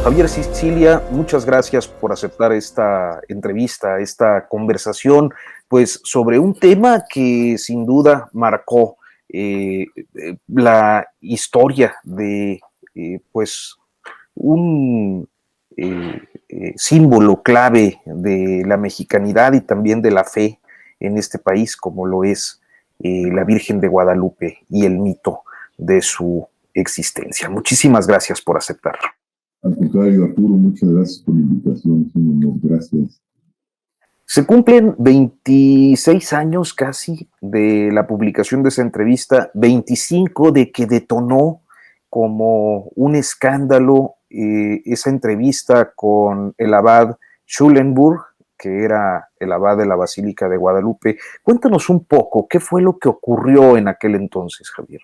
Javier Sicilia, muchas gracias por aceptar esta entrevista, esta conversación, pues sobre un tema que sin duda marcó la historia de pues un símbolo clave de la mexicanidad y también de la fe en este país, como lo es la Virgen de Guadalupe y el mito de su existencia. Muchísimas gracias por aceptar. Al contrario, Arturo, muchas gracias por la invitación, es un honor, gracias. Se cumplen 26 años casi de la publicación de esa entrevista, 25 de que detonó como un escándalo esa entrevista con el abad Schulenburg, que era el abad de la Basílica de Guadalupe. Cuéntanos un poco, ¿qué fue lo que ocurrió en aquel entonces, Javier?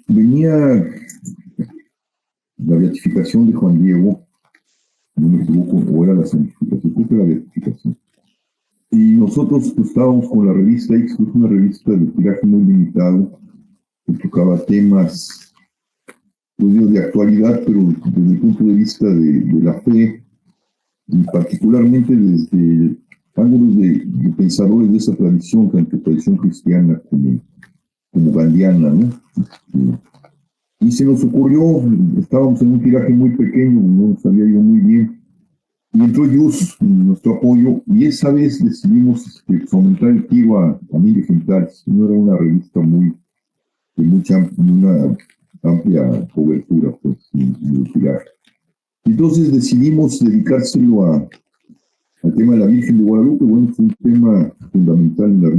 Venía la beatificación de Juan Diego, no me equivoco, o era la santificación, creo que la beatificación. Y nosotros estábamos con la revista X, que es una revista de tiraje muy limitado, que tocaba temas pues, de actualidad, pero desde el punto de vista de la fe, y particularmente desde ángulos de pensadores de esa tradición, tanto tradición cristiana como gandhiana, ¿no? Y se nos ocurrió, estábamos en un tiraje muy pequeño, no nos había ido muy bien, y entró Yus, nuestro apoyo, y esa vez decidimos aumentar el tiro a 1000 ejemplares. No era una revista una amplia cobertura, pues, en el tiraje. Entonces decidimos dedicárselo al tema de la Virgen de Guadalupe. Bueno, fue un tema fundamental en la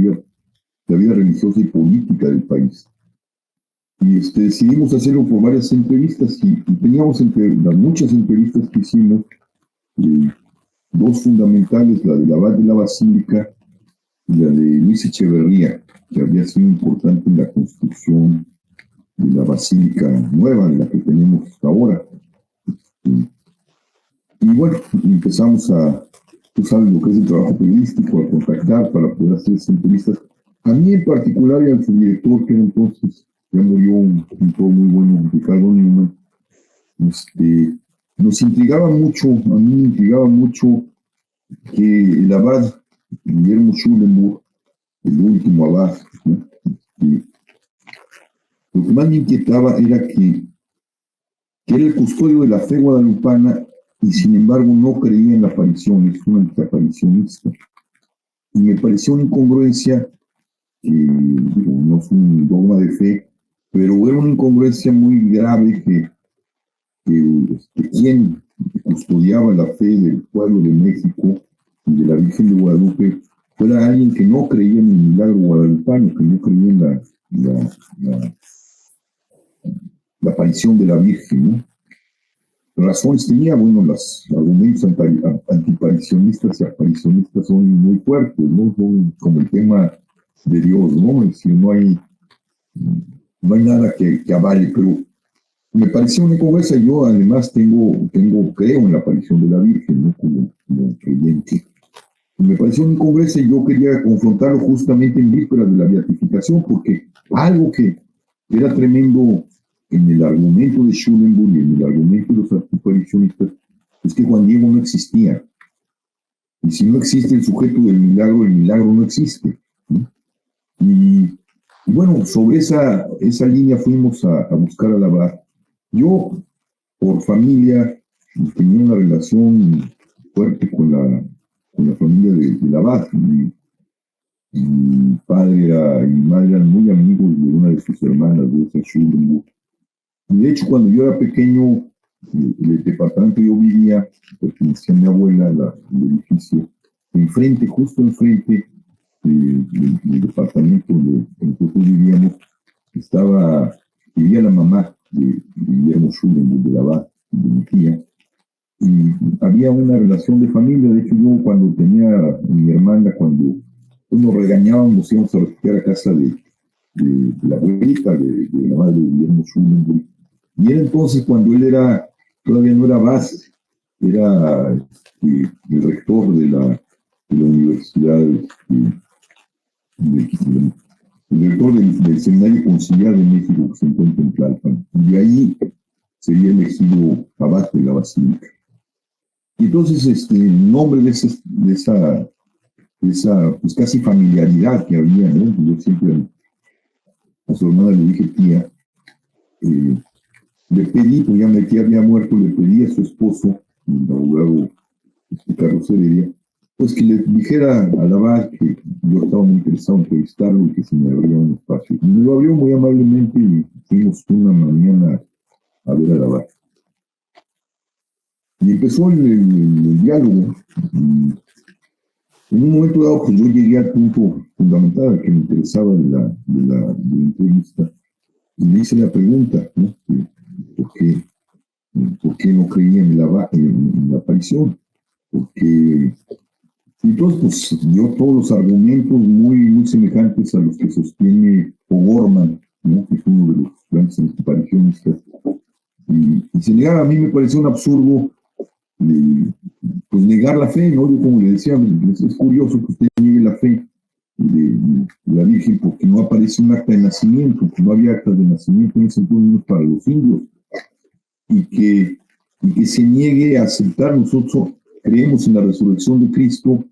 vida religiosa y política del país. Y decidimos hacerlo por varias entrevistas y teníamos entre las muchas entrevistas que hicimos, dos fundamentales, la del abad de la Basílica y la de Luis Echeverría, que había sido importante en la construcción de la Basílica nueva, de la que tenemos hasta ahora. Y bueno, empezamos tú sabes lo que es el trabajo periodístico, a contactar para poder hacer esas entrevistas. A mí en particular y al subdirector, que era entonces, ya murió un pintor muy bueno, Ricardo Newman, nos intrigaba mucho, a mí me intrigaba mucho que el abad Guillermo Schulenburg, el último abad, ¿no? Lo que más me inquietaba era que era el custodio de la fe guadalupana y sin embargo no creía en la aparición, es un antiaparicionista. Y me pareció una incongruencia, no es un dogma de fe, pero era una incongruencia muy grave que quien custodiaba la fe del pueblo de México y de la Virgen de Guadalupe fuera alguien que no creía en el milagro guadalupano, que no creía en la aparición de la Virgen, ¿no? Razones tenía, bueno, los argumentos antiparicionistas y aparicionistas son muy fuertes, ¿no? Son como el tema de Dios, ¿no? Es decir, no hay nada que avale, pero me pareció una incongruencia. Yo además creo en la aparición de la Virgen, ¿no? Como creyente. Me pareció una incongruencia y yo quería confrontarlo justamente en vísperas de la beatificación, porque algo que era tremendo en el argumento de Schulenburg y en el argumento de los antiparicionistas es que Juan Diego no existía. Y si no existe el sujeto del milagro, el milagro no existe, ¿no? Y bueno, sobre esa línea fuimos a buscar al abad. Yo, por familia, tenía una relación fuerte con la familia del abad. Mi padre y mi madre eran muy amigos de una de sus hermanas, de esa Schulenburg. Y de hecho, cuando yo era pequeño, el departamento que yo vivía, pertenecía a mi abuela, el edificio, justo enfrente del departamento donde nosotros vivíamos, vivía la mamá de Guillermo Schulenburg, de la abad, de mi tía, y había una relación de familia. De hecho, yo cuando tenía a mi hermana, cuando nos regañábamos, nos íbamos a refugiar a casa de la abuelita, de la madre de Guillermo Schulenburg. Y era entonces cuando él todavía no era abad, era el rector de la universidad, el rector del Seminario Conciliar de México, que se encuentra en Tlalpan. Y de ahí sería elegido abate de la basílica. Y entonces, en nombre de esa pues casi familiaridad que había, ¿no? Yo siempre a su hermana le dije, tía, le pedí, pues ya mi tía había muerto, le pedí a su esposo, el abogado Carlos Heredia, pues que le dijera a Laval que yo estaba muy interesado en entrevistarlo y que se me abría un espacio. Y me lo abrió muy amablemente y fuimos una mañana a ver a Laval. Y empezó el diálogo. En un momento dado, pues yo llegué al punto fundamental al que me interesaba de la entrevista. Y le hice la pregunta, ¿no? ¿Por qué no creía en la aparición? Porque entonces pues dio todos los argumentos muy semejantes a los que sostiene O'Gorman, ¿no? Que es uno de los grandes aparicionistas. Y se negaba, a mí me pareció un absurdo pues negar la fe, ¿no? Yo como le decía, es curioso que usted niegue la fe de la Virgen porque no aparece un acta de nacimiento, porque no había actas de nacimiento en ese entonces para los indios, y que se niegue a aceptar. Nosotros creemos en la resurrección de Cristo,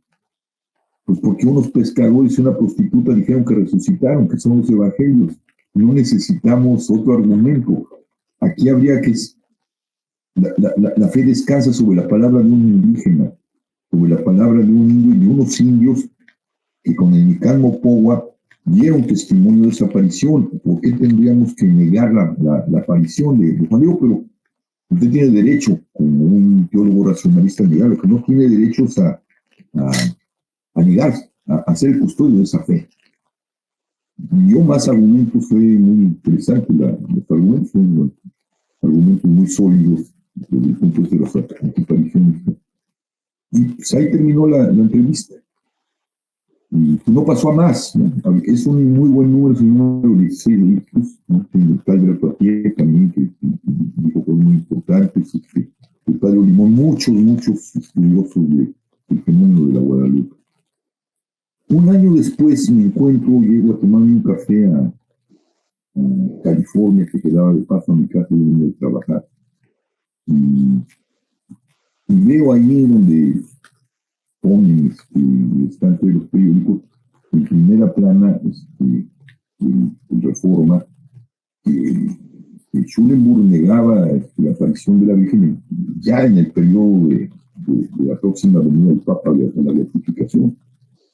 pues porque unos pescadores y una prostituta dijeron que resucitaron, que son los evangelios. No necesitamos otro argumento. Aquí habría que... La fe descansa sobre la palabra de un indígena, sobre la palabra de un indio y de unos indios que con el Nican Mopowa dieron testimonio de esa aparición. ¿Por qué tendríamos que negar la aparición de Juan Diego? Pero usted tiene derecho, como un teólogo racionalista, a negar. Lo que no tiene derecho es a negar, a ser el custodio de esa fe. Dio más argumentos, fue muy interesante. Los argumentos son argumentos muy sólidos desde el punto de vista de los aparicionistas. Y pues ahí terminó la entrevista. Y pues no pasó a más, ¿no? Es un muy buen número, es un número 16 de hijos, ¿no? El padre Poitier también, que dijo cosas muy importantes, el padre Olimón, muchos estudiosos del fenómeno de la Guadalupe. Un año después me encuentro, llego a tomarme un café a California, que quedaba de paso a mi casa y venía a trabajar. Y veo ahí donde ponen, están entre los periódicos, en primera plana, el Reforma, que Schulenburg negaba la aparición de la Virgen ya en el periodo de la próxima venida del Papa de la beatificación.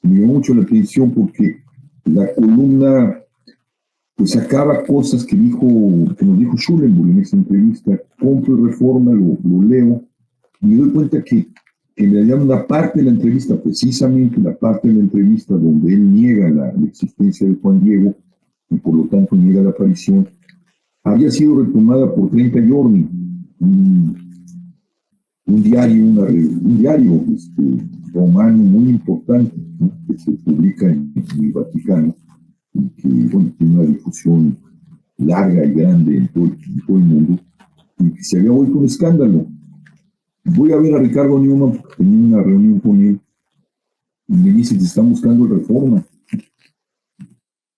Me llamó mucho la atención porque la columna pues sacaba cosas que nos dijo Schulenburg en esa entrevista. Compro el Reforma, lo leo, y me doy cuenta que en realidad una parte de la entrevista, precisamente la parte de la entrevista donde él niega la existencia de Juan Diego, y por lo tanto niega la aparición, había sido retomada por 30 Giorni, un diario romano muy importante, ¿no? Que se publica en el Vaticano, y que bueno, tiene una difusión larga y grande en todo el mundo, y que se había vuelto un escándalo. Voy a ver a Ricardo Newman porque tenía una reunión con él y me dice que están buscando el Reforma.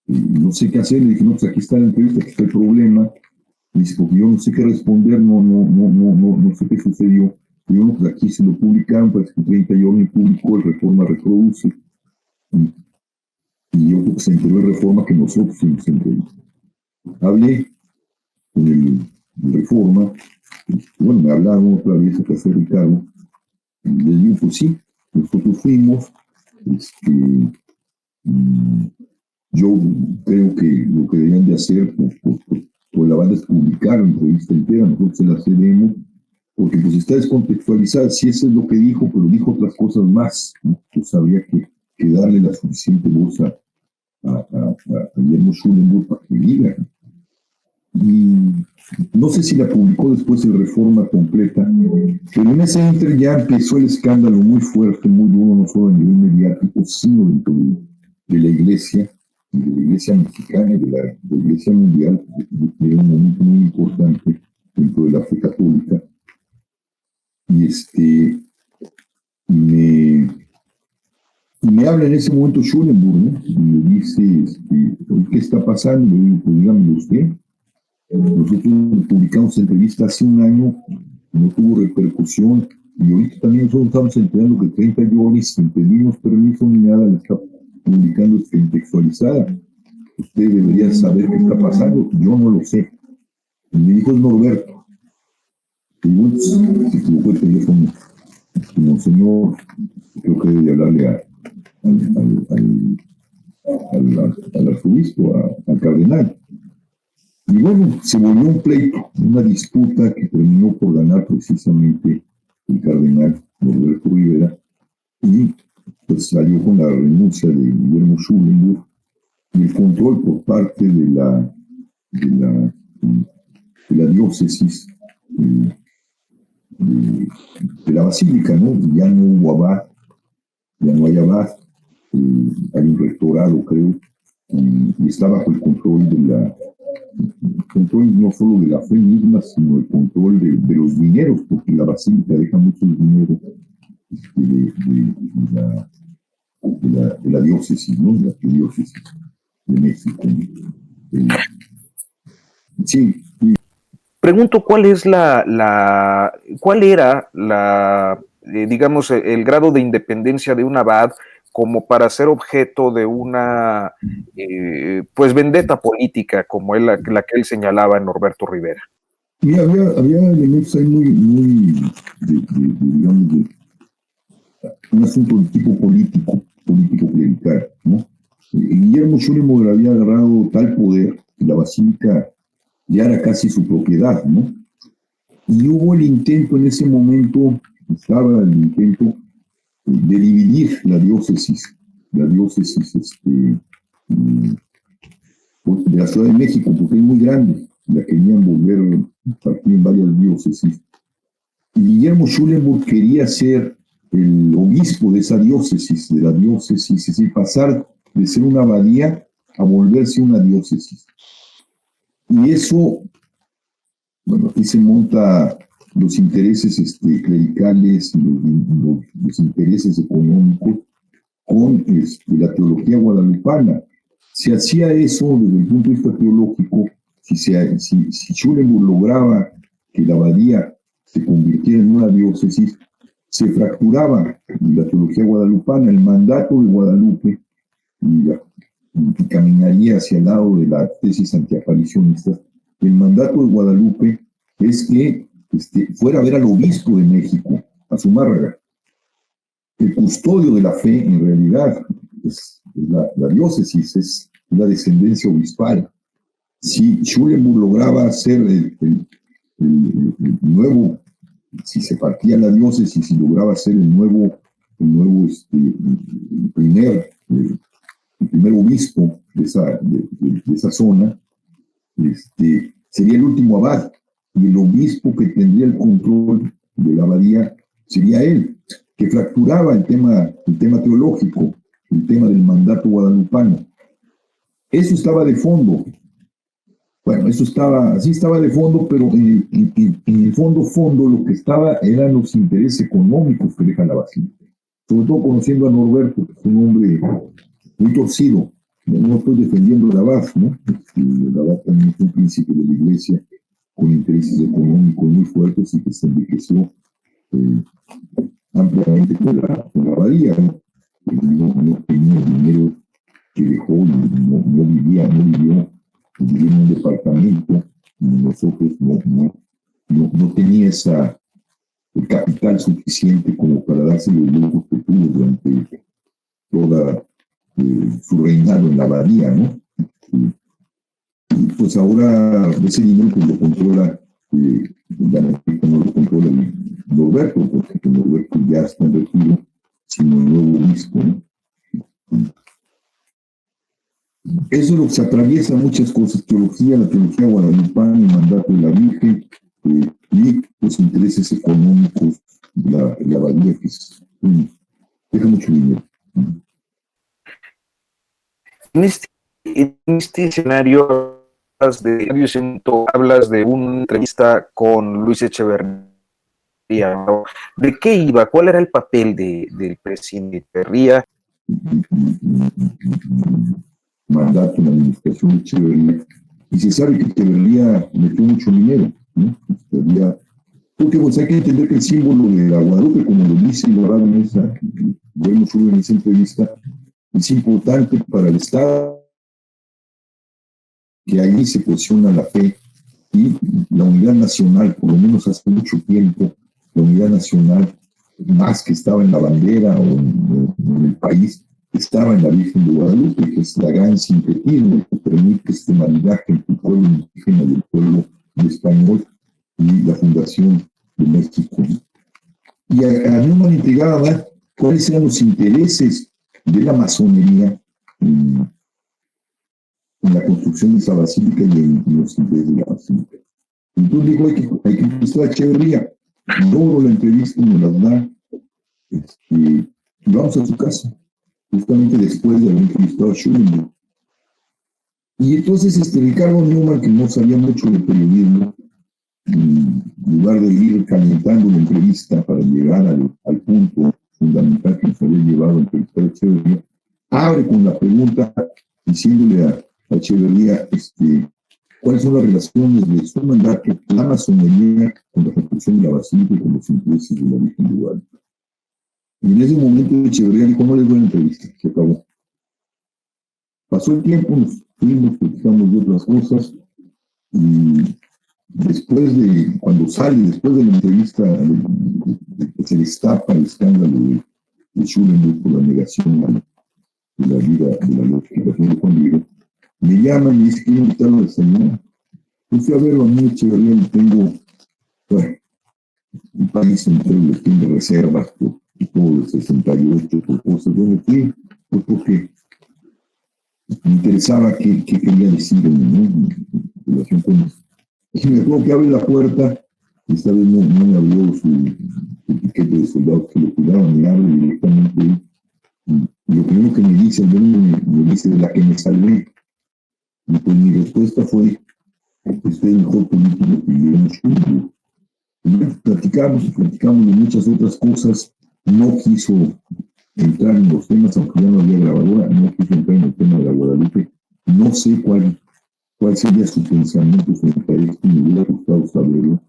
Y no sé qué hacer. Le dije, no, pues aquí está la entrevista, aquí está el problema. Me dice, porque yo no sé qué responder, no sé qué sucedió. Y yo, pues aquí se lo publicaron, pues que 30 años publicó, el Reforma reproduce. Y yo creo que se enteró el Reforma que nosotros hicimos entrevista. Hablé con el Reforma. Bueno, me hablaron otra vez a casa de Ricardo, y le digo, pues sí, nosotros fuimos, yo creo que lo que deberían de hacer por la banda es publicar la entrevista entera, nosotros se la cedemos, porque pues está descontextualizada, si eso es lo que dijo, pero dijo otras cosas más, ¿no? Pues habría que darle la suficiente voz a Guillermo Schulenburg para que diga. Y no sé si la publicó después en Reforma completa, pero en ese inter ya empezó el escándalo muy fuerte, muy duro, no solo a nivel mediático, sino dentro de la iglesia mexicana y de la iglesia mundial, que era un momento muy importante dentro de la fe católica. Y me habla en ese momento Schulenburg, ¿no? Y me dice, ¿qué está pasando? Y le digo, pues dígamelo usted. Nosotros publicamos entrevista hace un año, no tuvo repercusión, y ahorita también nosotros estamos enterando que 30 Yolis, sin pedirnos permiso ni nada, la está publicando contextualizada. Usted debería saber qué está pasando, yo no lo sé. Mi hijo es Norberto. Y bueno, se equivocó el teléfono. Monseñor, creo que debe hablarle al arzobispo, al cardenal. Y bueno, se volvió un pleito, una disputa que terminó por ganar precisamente el cardenal Norberto Rivera, y pues salió con la renuncia de Guillermo Schulenburg y el control por parte de la diócesis de la basílica, ¿no? Ya no hubo abad, ya no hay abad, hay un rectorado, creo, y está bajo el control control no solo de la fe misma, sino el control de los dineros, porque la basílica deja mucho dinero de la diócesis, ¿no? De la diócesis de México. Sí. Pregunto cuál es cuál era digamos, el grado de independencia de un abad como para ser objeto de una, pues, vendetta política como la que él señalaba en Norberto Rivera. Y había elementos ahí muy digamos, un asunto de tipo político-clerical, ¿no? Guillermo Schulenburg había agarrado tal poder que la basílica ya era casi su propiedad, ¿no? Y hubo el intento en ese momento, estaba el intento de dividir la diócesis de la Ciudad de México, porque es muy grande, la querían volver partir en varias diócesis. Y Guillermo Schulenburg quería ser el obispo de esa diócesis, es decir, pasar de ser una abadía a volverse una diócesis. Y eso, bueno, aquí se monta los intereses clericales, los intereses económicos con la teología guadalupana. Si hacía eso desde el punto de vista teológico, si Schulenburg lograba que la abadía se convirtiera en una diócesis, se fracturaba la teología guadalupana, el mandato de Guadalupe, y caminaría hacia el lado de la tesis antiaparicionista. El mandato de Guadalupe es que fuera a ver al obispo de México, a Zumárraga. El custodio de la fe, en realidad, es la diócesis, es la descendencia obispal. Si Schulenburg lograba hacer el nuevo, si se partía la diócesis y lograba hacer el primer obispo de esa zona, sería el último abad, y el obispo que tendría el control de la abadía sería él, que fracturaba el tema teológico, el tema del mandato guadalupano. Eso estaba de fondo. Bueno, así estaba de fondo, pero en el fondo lo que estaba eran los intereses económicos que deja la basílica. Sobre todo conociendo a Norberto, que es un hombre muy torcido. No estoy defendiendo el abad, ¿no? El abad también fue un príncipe de la iglesia con intereses económicos muy fuertes y que se enriqueció ampliamente con la abadía, ¿no? No tenía el dinero que dejó, no vivió en un departamento, nosotros no tenía el capital suficiente como para darse los lujos que tuvo durante toda su reinado en la abadía, ¿no? Y pues ahora ese dinero pues lo controla, ya no lo controla Norberto, porque Norberto ya está en retiro, sino el nuevo obispo, ¿no? Eso es lo que se atraviesa muchas cosas, la teología guadalupana, el mandato de la Virgen, y los intereses económicos de la abadía, que deja mucho dinero. En este escenario hablas de una entrevista con Luis Echeverría. ¿De qué iba? ¿Cuál era el papel del presidente Echeverría? Mandato en la administración de Echeverría y se sabe que Echeverría metió mucho dinero, ¿no? Porque pues hay que entender que el símbolo de la Guadalupe, como lo dice Lorado en esa entrevista, es importante para el Estado, que ahí se posiciona la fe y la unidad nacional, por lo menos hace mucho tiempo, la unidad nacional, más que estaba en la bandera o en el país, estaba en la Virgen de Guadalupe, que es la gran sincretismo que permite este maridaje entre el pueblo indígena y el pueblo español y la fundación de México. Y a mí me intrigaba cuáles eran los intereses de la masonería en la construcción de esa basílica y en los intereses de la basílica. Entonces dijo, hay que entrevistar a Echeverría. Logro la entrevista, me las da, y vamos a su casa, justamente después de haber entrevistado a Schulenburg. Y entonces Ricardo Newman, que no sabía mucho de periodismo, en lugar de ir calentando la entrevista para llegar al punto fundamental que nos había llevado a entrevistar a Echeverría, abre con la pregunta diciéndole a Echeverría cuáles son las relaciones de su mandato, la masonería, con la construcción de la basílica y con los intereses de la Virgen de Guadalupe. Y en ese momento Echeverría dijo, no les doy entrevista, se acabó. Pasó el tiempo, nos fuimos, platicamos de otras cosas, y después de, cuando sale, después de la entrevista, se destapa el escándalo de Schulenburg por la negación de la vida de la notificación de Juan Diego, me llaman y me dicen que quiero invitarlo a desayunar. Yo fui a verlo a mí, Echeverría, y tengo, bueno, un país entero le tiene reservas por todo el 68, por cosas. Yo me fui, pues porque me interesaba qué quería decir en relación con eso. Y me acuerdo que abre la puerta, esta vez no me abrió su etiqueta de soldados que lo cuidaban, me abre directamente. Y lo primero que me dice, me dice de la que me salvé. Y pues mi respuesta fue, usted es mejor político que Guillermo Schulenburg. Platicamos de muchas otras cosas. No quiso entrar en los temas, aunque ya no había grabadora, no quiso entrar en el tema de la Guadalupe. No sé cuál sería su pensamiento frente a esto. Me hubiera gustado saberlo.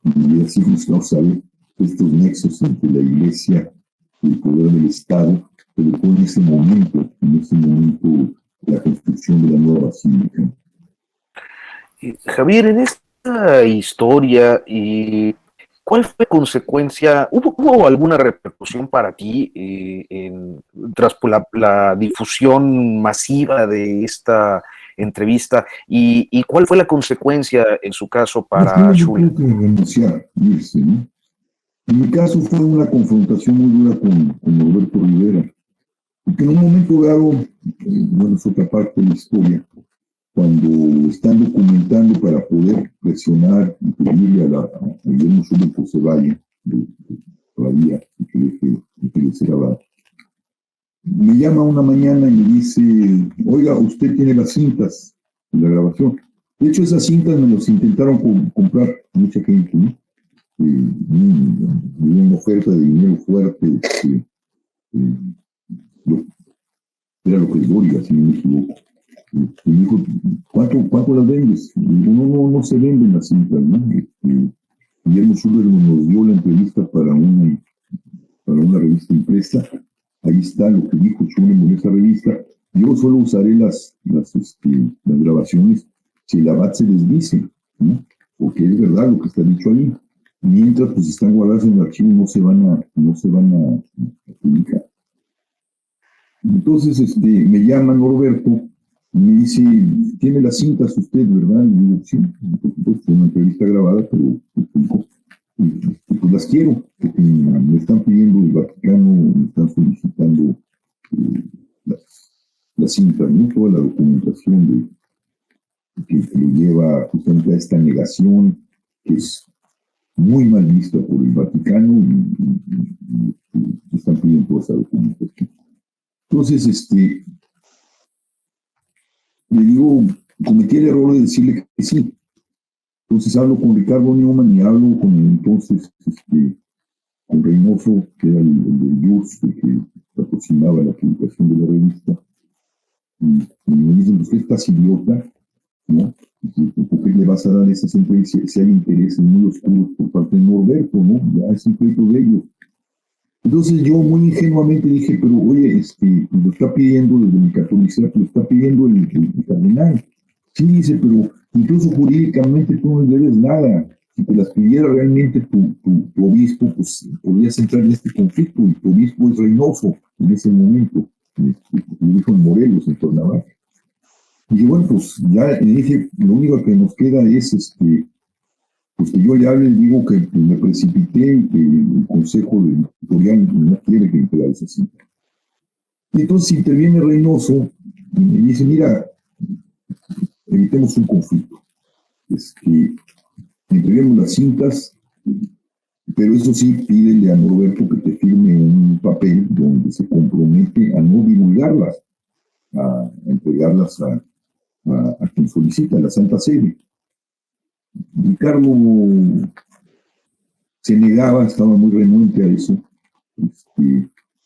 Me hubiera sido gustado saber estos nexos entre la Iglesia y el poder del Estado, pero fue en ese momento, la construcción de la nueva basílica. Javier, en esta historia, ¿cuál fue la consecuencia? ¿Hubo alguna repercusión para ti tras la difusión masiva de esta entrevista? ¿Y cuál fue la consecuencia en su caso para Schulenburg? Tuvo que renunciar, irse, ¿no? En mi caso fue una confrontación muy dura con Norberto Rivera, porque en un momento dado, bueno, es otra parte de la historia, cuando están documentando para poder presionar y pedirle a Guillermo Schulenburg que se vaya todavía y que le sea grabado. Me llama una mañana y me dice, oiga, usted tiene las cintas de la grabación. De hecho, esas cintas me las intentaron comprar mucha gente, ¿no? Una oferta de dinero fuerte, era lo que es Dóriga, si no me equivoco. Y me dijo, ¿cuánto las vendes? Y digo, no se venden las cintas, ¿no? Guillermo Schulenburg nos dio la entrevista para una revista impresa. Ahí está lo que dijo Schulenburg en esa revista. Yo solo usaré las grabaciones si el abad se desdice, ¿no? Porque es verdad lo que está dicho ahí. Mientras pues están guardadas en el archivo, no se van a publicar. Entonces me llama Norberto y me dice, ¿tiene las cintas usted, verdad? Y digo, sí, por supuesto, una entrevista grabada, pero pues las quiero, porque me están pidiendo el Vaticano, me están solicitando las cintas, ¿no? Toda la documentación que lo lleva justamente a esta negación, que es muy mal vista por el Vaticano, y están pidiendo toda esa documentación. Entonces, le digo, cometí el error de decirle que sí. Entonces hablo con Ricardo Newman y hablo con entonces con Reynoso, que era el del Just, el que patrocinaba la publicación de la revista. Y me dicen, usted está idiota, ¿no? ¿Por qué le vas a dar esas entrevistas si hay intereses muy oscuros por parte de Norberto, ¿no? Ya es un pleito de ellos. Entonces yo muy ingenuamente dije, pero oye, lo está pidiendo desde mi catolicidad, lo está pidiendo el cardenal. Sí, dice, pero incluso jurídicamente tú no debes nada. Si te las pidiera realmente tu obispo, pues podrías entrar en este conflicto, y tu obispo es Reynoso en ese momento, lo dijo en Morelos, en Cuernavaca. Y bueno, pues ya le dije, lo único que nos queda es pues que yo le hable y digo que me precipité y que el consejo de editorial no quiere que entregue esa cinta. Y entonces interviene Reynoso y me dice, mira, evitemos un conflicto. Entreguemos las cintas, pero eso sí, pídele a Norberto que te firme un papel donde se compromete a no divulgarlas, a entregarlas a quien solicita, a la Santa Sede. Ricardo se negaba, estaba muy renuente a eso,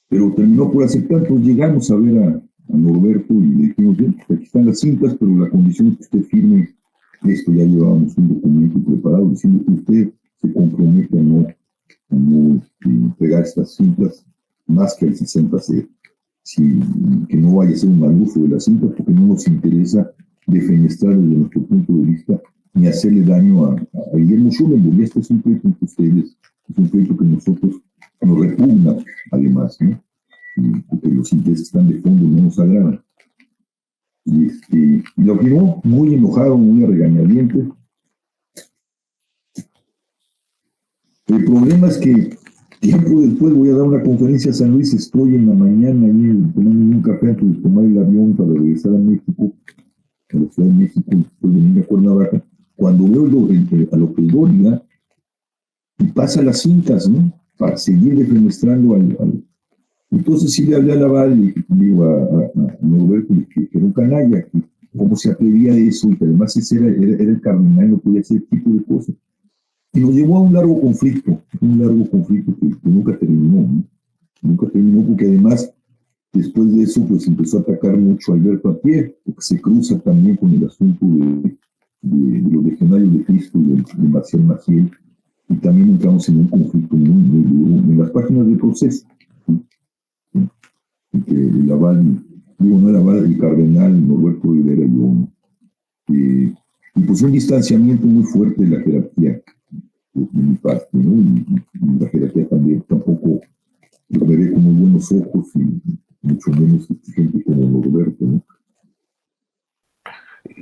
pero terminó por aceptar. Pues llegamos a ver a Norberto y le dijimos, bien, aquí están las cintas, pero la condición es que usted firme esto. Ya llevábamos un documento preparado diciendo que usted se compromete a no entregar estas cintas más que el 60C, que no vaya a ser un mal uso de las cintas, porque no nos interesa defenestrar desde nuestro punto de vista ni hacerle daño a Guillermo Schulenburg. Este es un pleito entre ustedes, es un pleito que nosotros nos repugna, además, ¿no? Porque los intereses están de fondo, no nos agradan. Y lo firmó muy enojado, muy a regañadientes. El problema es que tiempo después voy a dar una conferencia a San Luis, estoy en la mañana ahí tomando un café antes de tomar el avión para regresar a México, a la Ciudad de México, después de venir a Cuernavaca, cuando veo a López Dóriga y pasa las cintas, ¿no? Para seguir defenestrando al. Entonces sí le hablé a Laval y le digo a Norberto que era un canalla, que cómo se atrevía a eso, y que además ese era el cardenal, no podía hacer ese tipo de cosas. Y nos llevó a un largo conflicto que nunca terminó, ¿no? Nunca terminó, porque además, después de eso, pues empezó a atacar mucho a Alberto Apier, porque se cruza también con el asunto de los legionarios de Cristo y de Marcial Maciel, y también entramos en un conflicto muy, muy duro en las páginas del proceso, ¿sí? Entre Laval, no Laval, el cardenal Norberto Rivera y yo, ¿no? Y pues un distanciamiento muy fuerte de la jerarquía de mi parte, ¿no? Y la jerarquía también tampoco lo veré con muy buenos ojos, y mucho menos gente como Norberto, ¿no?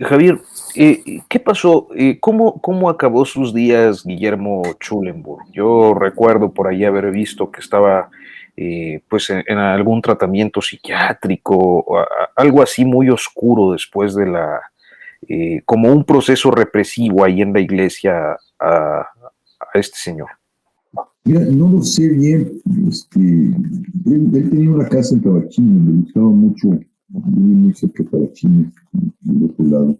Javier, ¿qué pasó? ¿Cómo acabó sus días Guillermo Schulenburg? Yo recuerdo por ahí haber visto que estaba pues en algún tratamiento psiquiátrico, o algo así muy oscuro después de como un proceso represivo ahí en la iglesia a este señor. Mira, no lo sé bien. Él tenía una casa en Tabachines, le gustaba mucho, vivía muy cerca de Tabachines, del otro lado.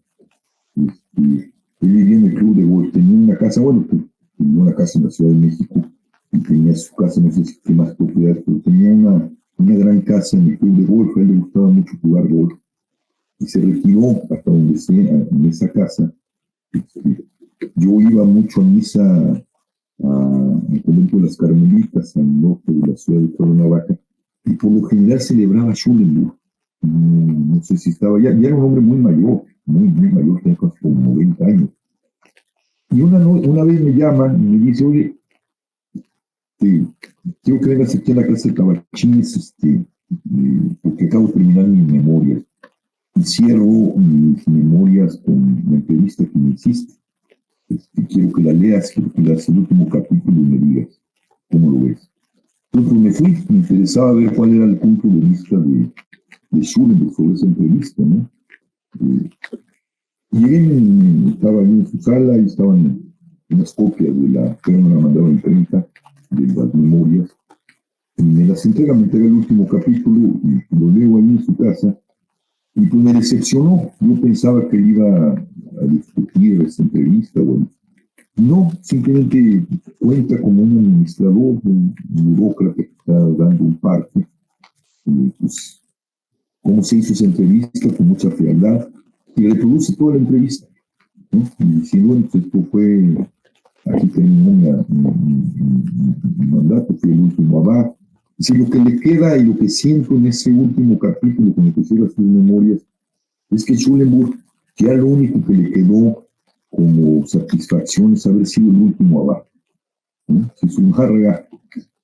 Él vivía en el club de golf, tenía una casa, bueno, tenía una casa en la Ciudad de México, y tenía su casa, no sé si qué más propiedades, pero tenía una gran casa en el club de golf. A él le gustaba mucho jugar golf, y se retiró hasta donde sea, en esa casa. Yo iba mucho a misa al convento de las Carmelitas, al norte de la ciudad de Cuernavaca, y por lo general celebraba Schulenburg. No sé si estaba, ya era un hombre muy mayor, muy mayor, tenía casi como 90 años. Y una vez me llaman y me dice, oye, quiero que vengas aquí a la casa de Tabachines, porque acabo de terminar mis memorias. Y cierro mis memorias con la entrevista que me hiciste. Quiero que la leas, quiero que leas el último capítulo y me digas cómo lo ves. Entonces me fui, me interesaba ver cuál era el punto de vista de Schulenburg sobre esa entrevista, ¿no? Llegué, estaba ahí en su sala y estaban unas copias que me la mandaron en imprenta de las memorias, y me las entrega el último capítulo y lo leo ahí en su casa, y pues me decepcionó. Yo pensaba que iba a discutir esa entrevista, bueno. No, simplemente cuenta como un administrador, un burócrata que está dando un parte, pues cómo se hizo esa entrevista con mucha frialdad, y reproduce toda la entrevista. ¿no? Y diciendo, bueno, pues esto fue, aquí terminó mi mandato, fui el último abad. Si lo que le queda y lo que siento en ese último capítulo con el que cierra sus memorias es que Schulenburg ya lo único que le quedó como satisfacción es haber sido el último abad, ¿no? Si Zumárraga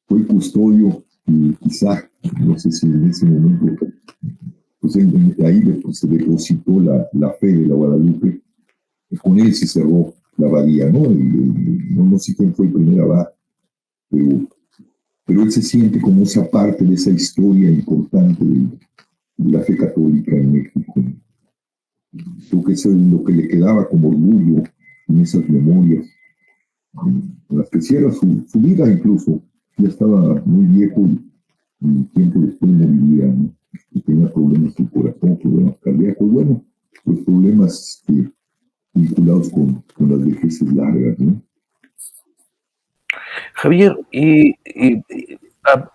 fue custodio y quizá, no sé si en ese momento, pues ahí se depositó la fe de la Guadalupe, y con él se cerró la abadía, ¿no? No sé quién fue el primer abad, pero él se siente como esa parte de esa historia importante de la fe católica en México. Creo que eso es lo que le quedaba como orgullo en esas memorias, en las que cierra su vida incluso. Ya estaba muy viejo y tiempo después moriría, ¿no? Y tenía problemas de corazón, problemas cardíacos, bueno, los problemas vinculados con las vejeces largas, ¿no? Javier,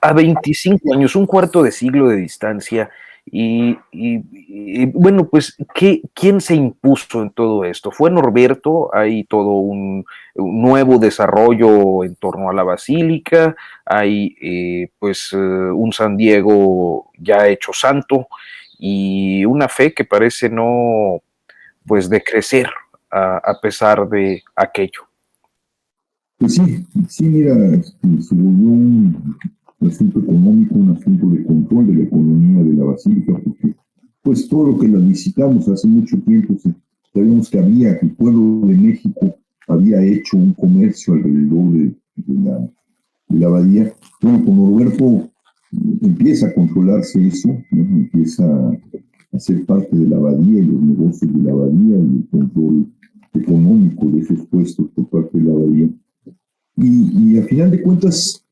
a 25 años, un cuarto de siglo de distancia, y bueno, pues, ¿quién se impuso en todo esto? ¿Fue Norberto? Hay todo un nuevo desarrollo en torno a la basílica, hay un San Diego ya hecho santo y una fe que parece no, pues, decrecer a pesar de aquello. Pues sí, mira, se volvió un asunto económico, un asunto de control de la economía de la basílica, porque pues todo lo que la visitamos hace mucho tiempo, sabíamos que el pueblo de México había hecho un comercio alrededor de la abadía. Bueno, con Norberto empieza a controlarse eso, ¿no? Empieza a ser parte de la abadía y los negocios de la abadía y el control económico de esos puestos por parte de la abadía. Y al final de cuentas,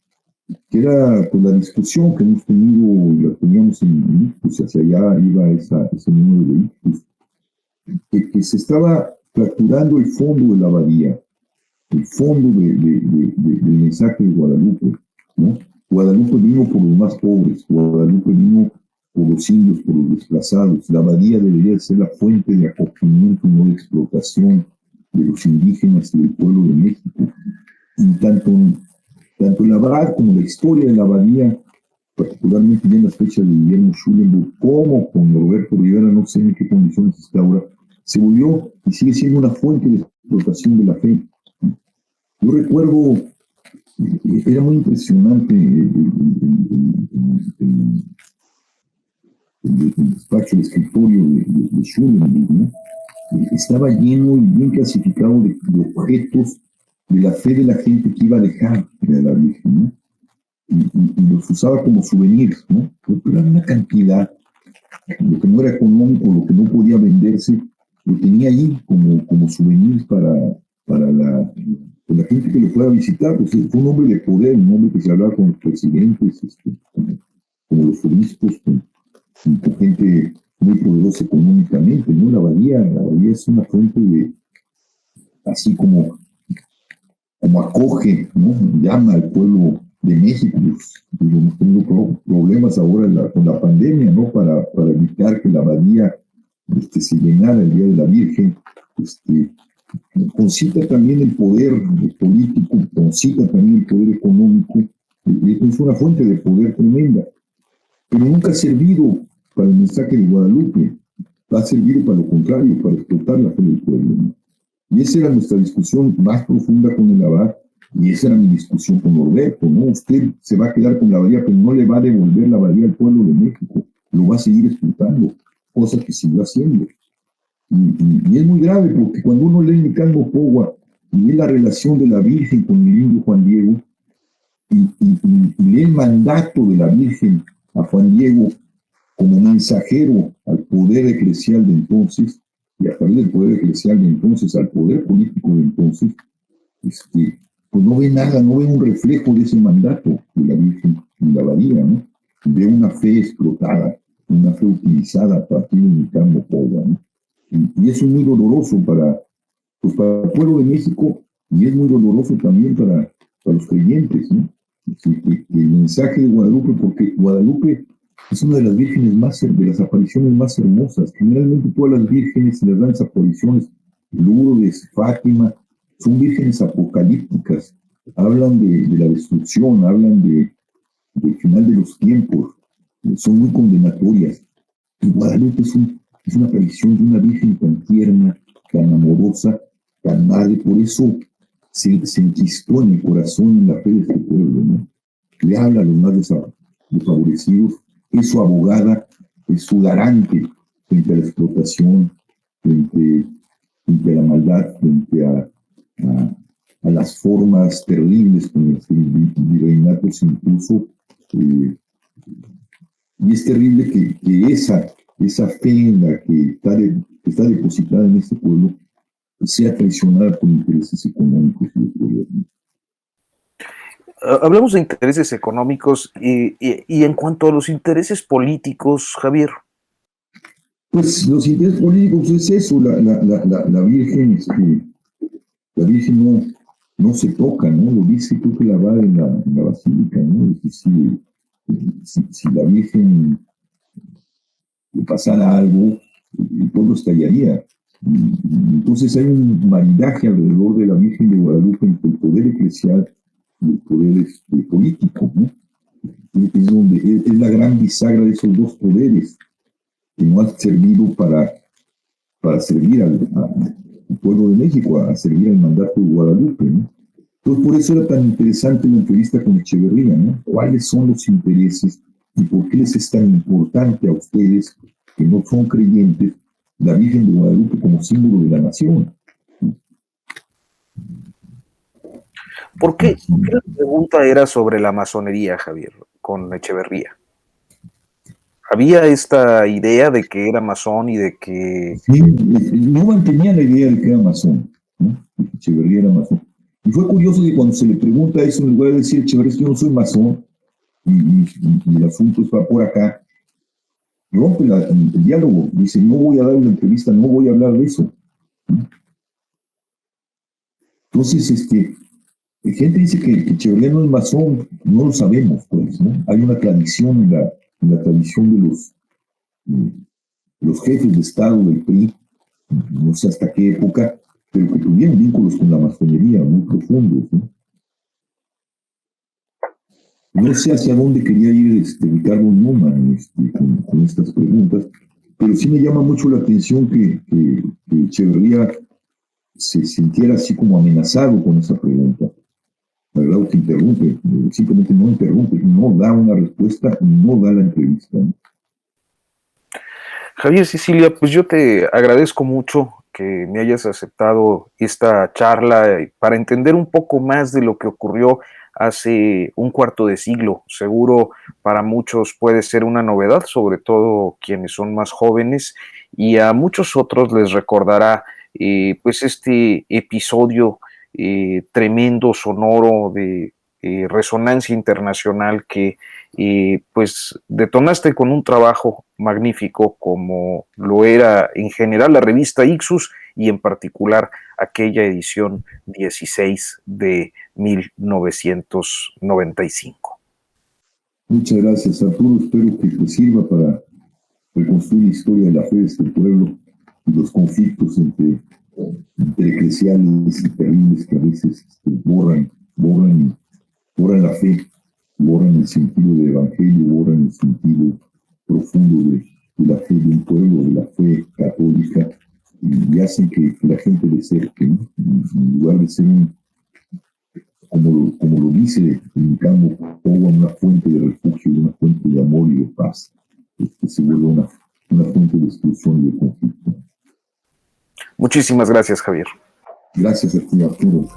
que era pues, la discusión que hemos tenido, la teníamos en Ictus, hacia allá iba ese número de Ictus, que se estaba fracturando el fondo de la abadía, el fondo del mensaje de Guadalupe, ¿no? Guadalupe vino por los más pobres, Guadalupe vino por los indios, por los desplazados. La abadía debería ser la fuente de acogimiento, no de explotación de los indígenas y del pueblo de México. Y tanto el abad como la historia de la abadía, particularmente en las fechas de Guillermo Schulenburg, como con Norberto Rivera, no sé en qué condiciones está ahora, se volvió y sigue siendo una fuente de explotación de la fe. Yo recuerdo, era muy impresionante el despacho, el escritorio de Schulenburg, ¿no? Estaba lleno y bien clasificado de objetos de la fe de la gente que iba a dejar de la Virgen, ¿no? Y los usaba como souvenirs, ¿no? Pero era una cantidad, lo que no era económico, lo que no podía venderse, lo tenía ahí como souvenirs para la gente que lo fuera a visitar. Pues fue un hombre de poder, un hombre que se hablaba con los presidentes, como los obispos, con gente muy poderosa económicamente, ¿no? La abadía es una fuente de, así como acoge, ¿no? Llama al pueblo de México. Pues, hemos tenido problemas ahora con la pandemia, ¿no? Para evitar que la abadía se llenara el Día de la Virgen. Concita también el poder político, concita también el poder económico. Es una fuente de poder tremenda, pero nunca ha servido para el mensaje de Guadalupe. Ha servido para lo contrario, para explotar la fe del pueblo, ¿no? Y esa era nuestra discusión más profunda con el abad, y esa era mi discusión con Norberto, ¿no? Usted se va a quedar con la abadía, pero no le va a devolver la abadía al pueblo de México, lo va a seguir explotando, cosa que siguió haciendo. Y es muy grave, porque cuando uno lee Nicandro Pogua y ve la relación de la Virgen con el indio Juan Diego, y lee el mandato de la Virgen a Juan Diego como mensajero al poder eclesial de entonces, y a través del poder eclesial de entonces al poder político de entonces, pues no ve nada, no ve un reflejo de ese mandato de la Virgen y la abadía, ¿no? Ve una fe explotada, una fe utilizada a partir de Nicandro Pogua, ¿no? Y eso es muy doloroso para el pueblo de México, y es muy doloroso también para los creyentes, ¿no? El mensaje de Guadalupe, porque Guadalupe es una de las vírgenes de las apariciones más hermosas. Generalmente todas las vírgenes se les dan apariciones Lourdes, Fátima, son vírgenes apocalípticas, hablan de la destrucción, hablan del final de los tiempos, son muy condenatorias. Y Guadalupe es una aparición de una virgen tan tierna, tan amorosa, tan madre, por eso se enquistó en el corazón, en la fe de este pueblo, ¿no? Le habla a los más desfavorecidos, es su abogada, es su garante frente a la explotación, frente a la maldad, frente a las formas terribles con las que el virreinato se impuso. Y es terrible que esa fe en la que está depositada en este pueblo sea traicionada por intereses económicos y de gobierno. Hablamos de intereses económicos y en cuanto a los intereses políticos, Javier. Pues los intereses políticos es eso, la Virgen, la Virgen no se toca, ¿no? Lo dice, creo que la va en la basílica, ¿no? Es decir, si la Virgen le pasara algo, el pueblo estallaría. Entonces hay un maridaje alrededor de la Virgen de Guadalupe entre el poder eclesial y el poder político, ¿no? Es la gran bisagra de esos dos poderes que no han servido para servir al pueblo de México, a servir al mandato de Guadalupe, ¿no? Entonces, por eso era tan interesante la entrevista con Echeverría, ¿no? ¿Cuáles son los intereses y por qué les es tan importante a ustedes, que no son creyentes, la Virgen de Guadalupe como símbolo de la nación? ¿Por qué la pregunta era sobre la masonería, Javier, con Echeverría? ¿Había esta idea de que era masón y de que... Sí, no mantenía la idea de que era masón, ¿no? Echeverría era masón. Y fue curioso que cuando se le pregunta eso, en lugar de decir Echeverría, yo no soy masón, y el asunto va por acá, rompe el diálogo, dice, no voy a dar una entrevista, no voy a hablar de eso. Entonces, gente dice que Echeverría no es masón, no lo sabemos, pues, ¿no? Hay una tradición en la tradición de los jefes de Estado del PRI, no sé hasta qué época, pero que tuvieron vínculos con la masonería muy profundos, ¿no? No sé hacia dónde quería ir Ricardo Newman con estas preguntas, pero sí me llama mucho la atención que Echeverría se sintiera así como amenazado con esa pregunta. La verdad que interrumpe, simplemente no interrumpe, no da una respuesta, no da la entrevista, ¿no? Javier, Cecilia, pues yo te agradezco mucho que me hayas aceptado esta charla para entender un poco más de lo que ocurrió hace un cuarto de siglo. Seguro para muchos puede ser una novedad, sobre todo quienes son más jóvenes, y a muchos otros les recordará pues este episodio tremendo, sonoro, de resonancia internacional que pues detonaste con un trabajo magnífico como lo era en general la revista Ixus y en particular aquella edición 16 de 1995. Muchas gracias, Arturo. Espero que te sirva para reconstruir la historia de la fe de este pueblo y los conflictos entre eclesiales y terribles que a veces borran la fe, borran el sentido del evangelio, borran el sentido profundo de la fe de un pueblo, de la fe católica, y hacen que la gente deserte, ¿no? En lugar de ser como lo dice en Campo, una fuente de refugio, una fuente de amor y de paz, se vuelve una fuente de destrucción y de conflicto. Muchísimas gracias, Javier. Gracias a ti, Arturo.